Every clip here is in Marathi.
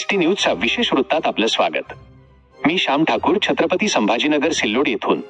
एसटी न्यूजच्या विशेष वृत्तात आपलं स्वागत। मी श्याम ठाकूर, छत्रपती संभाजीनगर सिल्लोड येथून।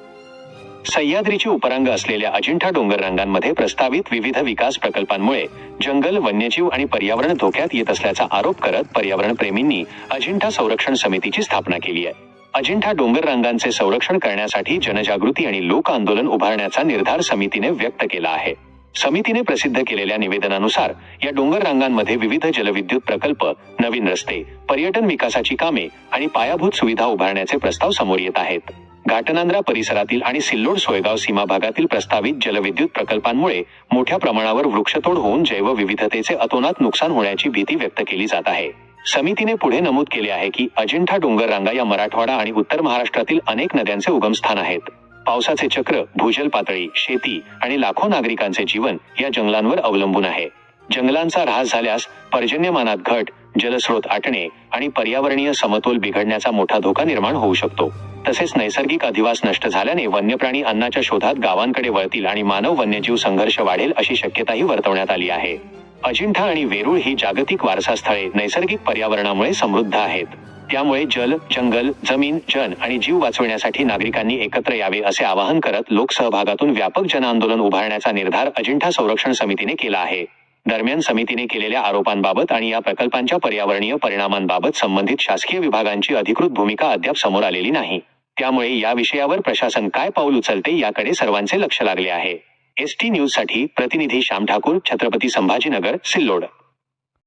सह्याद्रीची उपरांग असलेल्या अजिंठा डोंगर रांगांमध्ये प्रस्तावित विविध विकास प्रकल्पांमुळे जंगल, वन्यजीव आणि पर्यावरण धोक्यात येत असल्याचा आरोप करत पर्यावरण प्रेमींनी अजिंठा संरक्षण समितीची स्थापना केली आहे। अजिंठा डोंगर रांगांचे संरक्षण करण्यासाठी जनजागृती आणि लोक आंदोलन उभारण्याचा निर्धार समितीने व्यक्त केला आहे। समितीने प्रसिद्ध केलेल्या निवेदनानुसार या डोंगर रांगांमध्ये विविध जलविद्युत प्रकल्प, नवीन रस्ते, पर्यटन विकासाची कामे आणि पायाभूत सुविधा उभारण्याचे प्रस्ताव समोर येत आहेत। घाटनांद्रा परिसरातील आणि सिल्लोड सोयगाव सीमा भागातील प्रस्तावित जलविद्युत प्रकल्पांमुळे मोठ्या प्रमाणावर वृक्षतोड होऊन जैवविविधतेचे अतोनात नुकसान होण्याची भीती व्यक्त केली जात आहे। समितीने पुढे नमूद केले आहे की अजिंठा डोंगर रांगा या मराठवाडा आणि उत्तर महाराष्ट्रातील अनेक नद्यांचे उगमस्थान आहेत। पावसाचे चक्र, भूजल पातळी, शेती आणि लाखो नागरिकांचे जीवन या जंगलांवर अवलंबून आहे। जंगलांचा ऱ्हास झाल्यास पर्जन्यमानात घट, जलस्रोत आटणे आणि पर्यावरणीय समतोल बिघडण्याचा मोठा धोका निर्माण होऊ शकतो। तसेच नैसर्गिक अधिवास नष्ट झाल्याने वन्यप्राणी अन्नाच्या शोधात गावांकडे वळतील आणि मानव वन्यजीव संघर्ष वाढेल अशी शक्यताही वर्तवण्यात आली आहे। अजिंठा आणि वेरूळ ही जागतिक वारसा स्थळे नैसर्गिक पर्यावरणामुळे समृद्ध आहेत। त्यामुळे जल, जंगल, जमीन, जन आणि जीव वाचवण्यासाठी नागरिकांनी एकत्र यावे असे आवाहन करत लोकसहभागातून व्यापक जनआंदोलन उभारण्याचा निर्धार अजिंठा संरक्षण समितीने केला आहे। दरम्यान समितीने केलेल्या आरोपांबाबत आणि या प्रकल्पांच्या पर्यावरणीय परिणामांबाबत संबंधित शासकीय विभागांची अधिकृत भूमिका अद्याप समोर आलेली नाही। त्यामुळे या विषयावर प्रशासन काय पाऊल उचलते याकडे सर्वांचे लक्ष लागले आहे। एसटी न्यूजसाठी प्रतिनिधी श्याम ठाकूर, छत्रपती संभाजीनगर, सिल्लोड।